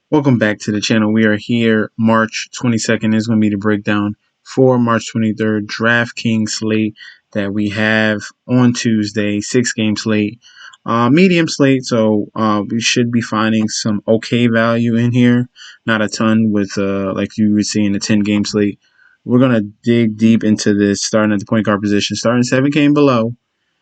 Welcome back to the channel. We are here March 22nd is going to be the breakdown for March 23rd Draftkings slate that we have on Tuesday, 6-game slate, medium slate. So we should be finding some okay value in here, not a ton with like you would see in the 10-game slate. We're going to dig deep into this, starting at the point guard position, starting 7K and below.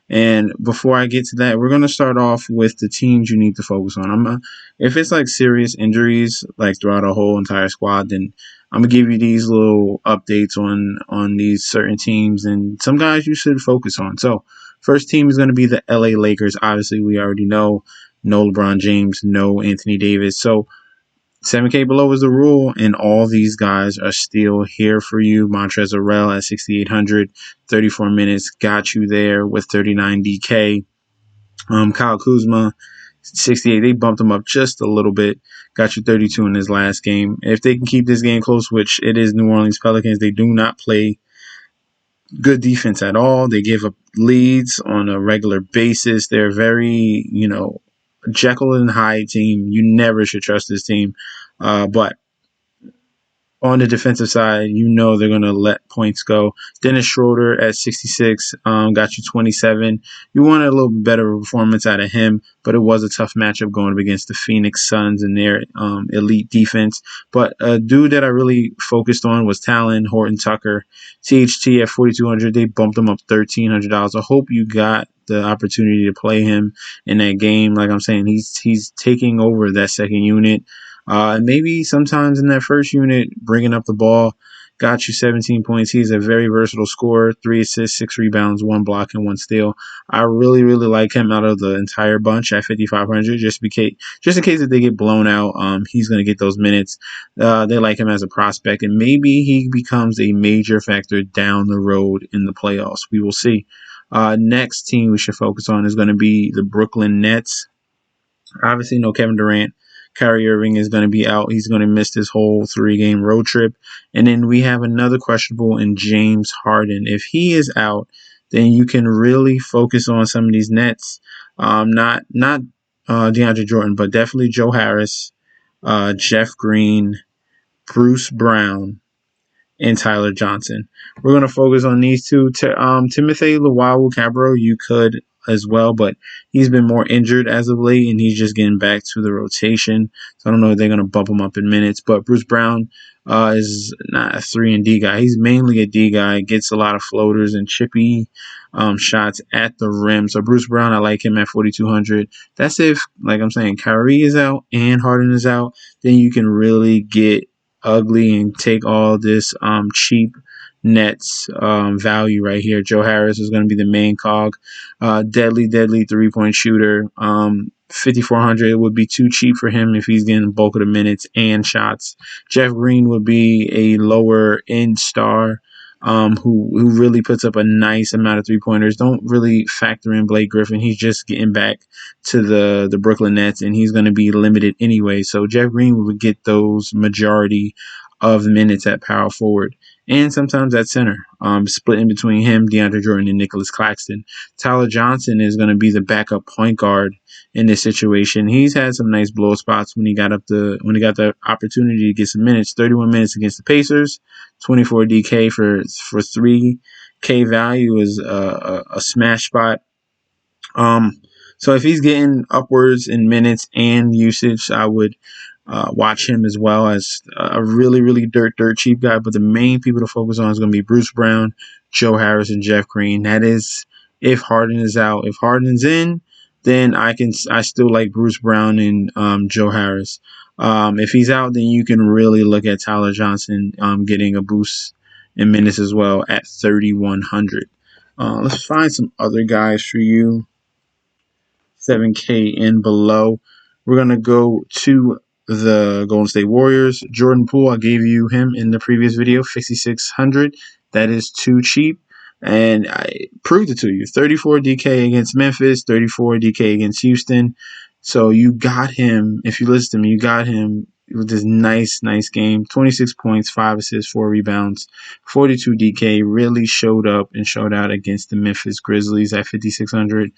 And before I get to that, we're going to start off with the teams you need to focus on. If it's like serious injuries, like throughout a whole entire squad, then I'm gonna give you these little updates on these certain teams and some guys you should focus on. So, first team is going to be the LA Lakers. Obviously, we already know no LeBron James, no Anthony Davis. So 7K below is the rule, and all these guys are still here for you. Montrezl Harrell at 6,800, 34 minutes, got you there with 39 DK. Kyle Kuzma, 68. They bumped him up just a little bit, got you 32 in his last game. If they can keep this game close, which it is New Orleans Pelicans, they do not play good defense at all. They give up leads on a regular basis. They're very, Jekyll and Hyde team. You never should trust this team. But on the defensive side, they're going to let points go. Dennis Schroeder at 66 got you 27. You wanted a little bit better performance out of him, but it was a tough matchup going up against the Phoenix Suns and their elite defense. But a dude that I really focused on was Talon Horton Tucker. THT at 4,200. They bumped him up $1,300. I hope you got the opportunity to play him in that game. Like I'm saying, he's taking over that second unit. Maybe sometimes in that first unit, bringing up the ball, got you 17 points. He's a very versatile scorer, 3 assists, 6 rebounds, 1 block, and 1 steal. I really, really like him out of the entire bunch at 5,500, just in case if they get blown out, he's going to get those minutes. They like him as a prospect, and maybe he becomes a major factor down the road in the playoffs. We will see. Next team we should focus on is going to be the Brooklyn Nets. Obviously, no Kevin Durant. Kyrie Irving is going to be out. He's going to miss this whole 3-game road trip. And then we have another questionable in James Harden. If he is out, then you can really focus on some of these Nets. Not DeAndre Jordan, but definitely Joe Harris, Jeff Green, Bruce Brown, and Tyler Johnson. We're going to focus on these two. Timothy Luwawu-Cabarrot, you could as well, but he's been more injured as of late, and he's just getting back to the rotation. So I don't know if they're going to bump him up in minutes. But Bruce Brown is not a 3 and D guy. He's mainly a D guy, gets a lot of floaters and chippy shots at the rim. So Bruce Brown, I like him at 4,200. That's if, like I'm saying, Kyrie is out and Harden is out, then you can really get ugly and take all this cheap Nets value right here. Joe Harris is going to be the main cog. Deadly 3-point shooter. 5,400 would be too cheap for him if he's getting the bulk of the minutes and shots. Jeff Green would be a lower end star who really puts up a nice amount of 3-pointers. Don't really factor in Blake Griffin. He's just getting back to the Brooklyn Nets, and he's going to be limited anyway. So Jeff Green would get those majority of minutes at power forward and sometimes at center, split in between him, DeAndre Jordan, and Nicholas Claxton. Tyler Johnson is going to be the backup point guard in this situation. He's had some nice blow spots when he got the opportunity to get some minutes. 31 minutes against the Pacers, 24 DK for 3K value is a smash spot. So if he's getting upwards in minutes and usage, I would watch him as well as a really, really dirt cheap guy. But the main people to focus on is going to be Bruce Brown, Joe Harris, and Jeff Green. That is if Harden is out. If Harden's in, then I still like Bruce Brown and Joe Harris. If he's out, then you can really look at Tyler Johnson getting a boost in minutes as well at 3,100. Let's find some other guys for you. 7K and below. We're going to go to the Golden State Warriors. Jordan Poole, I gave you him in the previous video, 5,600. That is too cheap. And I proved it to you. 34 DK against Memphis, 34 DK against Houston. So you got him. If you listen to me, you got him with this nice game. 26 points, 5 assists, 4 rebounds. 42 DK really showed up and showed out against the Memphis Grizzlies at 5,600.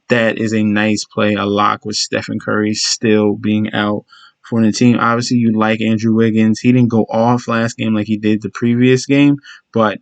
That is a nice play, a lock with Stephen Curry still being out for the team. Obviously, you like Andrew Wiggins. He didn't go off last game like he did the previous game, but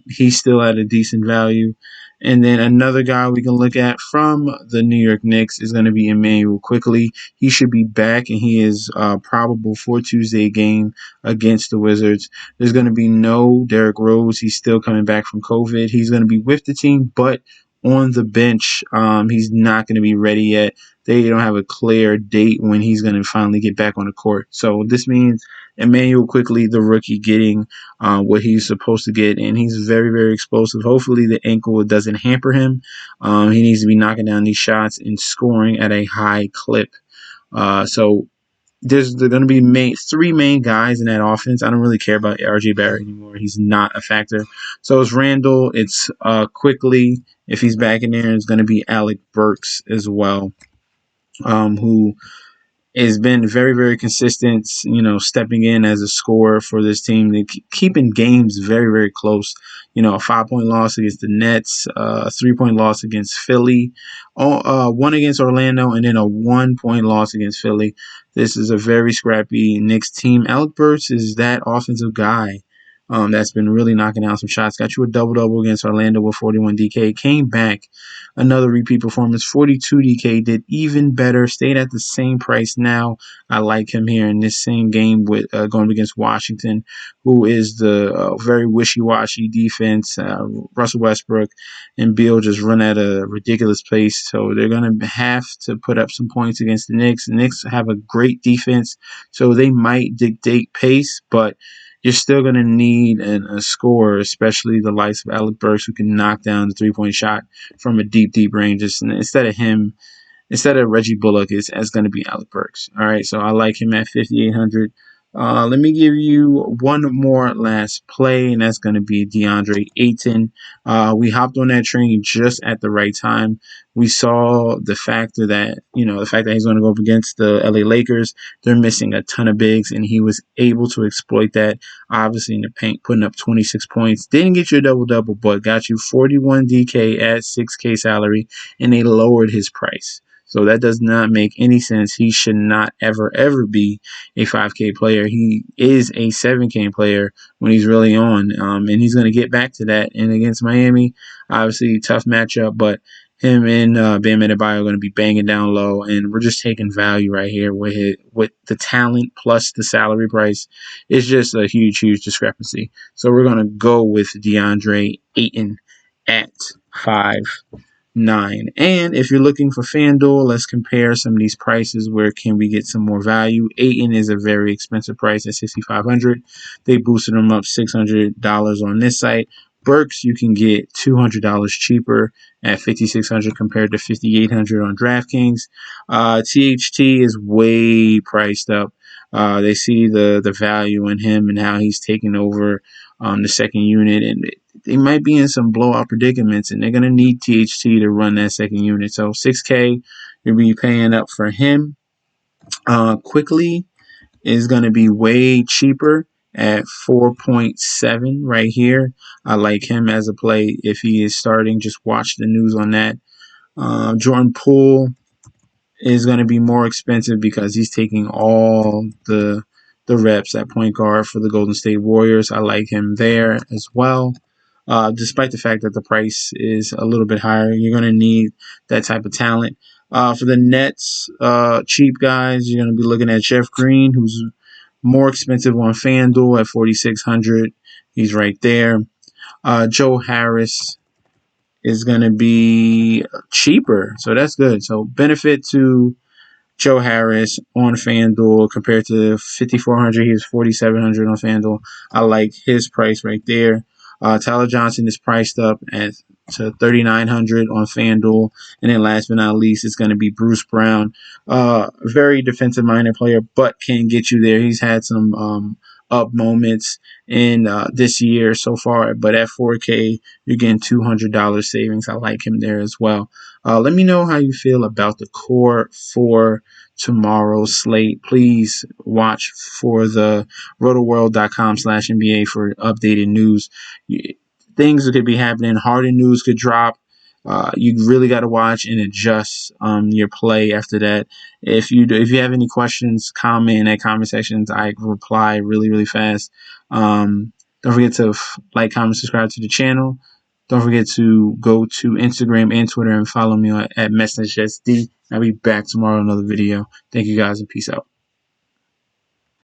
he's still at a decent value. And then another guy we can look at from the New York Knicks is going to be Emmanuel Quickly. He should be back, and he is probable for Tuesday game against the Wizards. There's going to be no Derrick Rose. He's still coming back from COVID. He's going to be with the team, but on the bench. He's not going to be ready yet. They don't have a clear date when he's going to finally get back on the court. So this means Emmanuel Quickly, the rookie, getting what he's supposed to get, and he's very, very explosive. Hopefully the ankle doesn't hamper him. He needs to be knocking down these shots and scoring at a high clip. So there's going to be three main guys in that offense. I don't really care about RJ Barrett anymore. He's not a factor. So it's Randall. It's Quickly. If he's back in there, it's going to be Alec Burks as well, who has been very, very consistent, stepping in as a scorer for this team. They keeping games very, very close. A 5-point loss against the Nets, a 3-point loss against Philly, one against Orlando, and then a 1-point loss against Philly. This is a very scrappy Knicks team. Alec Burks is that offensive guy that's been really knocking down some shots. Got you a double-double against Orlando with 41 DK. Came back, another repeat performance, 42 DK. Did even better. Stayed at the same price now. I like him here in this same game with going against Washington, who is the very wishy-washy defense. Russell Westbrook and Beal just run at a ridiculous pace, so they're going to have to put up some points against the Knicks. The Knicks have a great defense, so they might dictate pace, but you're still going to need a scorer, especially the likes of Alec Burks, who can knock down the three-point shot from a deep, deep range. Instead of Reggie Bullock, it's going to be Alec Burks. All right, so I like him at 5,800. Let me give you one more last play, and that's going to be Deandre Ayton. We hopped on that train just at the right time. We saw the fact that he's going to go up against the LA Lakers. They're missing a ton of bigs, and he was able to exploit that. Obviously in the paint, putting up 26 points. Didn't get you a double-double, but got you 41 DK at 6K salary, and they lowered his price. So that does not make any sense. He should not ever be a 5K player. He is a 7K player when he's really on, and he's going to get back to that. And against Miami, obviously tough matchup, but him and Bam Adebayo are going to be banging down low, and we're just taking value right here with the talent plus the salary price. It's just a huge, huge discrepancy. So we're going to go with DeAndre Ayton at 5.9. And if you're looking for Fanduel, let's compare some of these prices. Where can we get some more value? Ayton is a very expensive price at $6,500. They boosted him up $600 on this site. Burks, you can get $200 cheaper at $5,600 compared to $5,800 on Draftkings. THT is way priced up. They see the value in him and how he's taking over the second unit, and they might be in some blowout predicaments, and they're going to need THT to run that second unit. So $6K, you'll be paying up for him. Quickly is going to be way cheaper at 4.7 right here. I like him as a play if he is starting. Just watch the news on that. Jordan Poole is going to be more expensive because he's taking all the reps at point guard for the Golden State Warriors. I like him there as well. Despite the fact that the price is a little bit higher, you're going to need that type of talent. For the Nets, cheap guys, you're going to be looking at Jeff Green, who's more expensive on FanDuel at $4,600. He's right there. Joe Harris is going to be cheaper, so that's good. So benefit to Joe Harris on FanDuel compared to $5,400. He's $4,700 on FanDuel. I like his price right there. Tyler Johnson is priced up to $3,900 on FanDuel. And then last but not least, it's going to be Bruce Brown. Very defensive-minded player, but can get you there. He's had some up moments in this year so far, but at 4K, you're getting $200 savings. I like him there as well. Let me know how you feel about the core for tomorrow's slate. Please watch for the rotoworld.com/NBA for updated news. Things that could be happening. Harden news could drop. You really got to watch and adjust your play after that. If you have any questions, comment in that comment sections. I reply really fast. Don't forget to like, comment, subscribe to the channel. Don't forget to go to Instagram and Twitter and follow me at MessageSD. I'll be back tomorrow with another video. Thank you guys and peace out.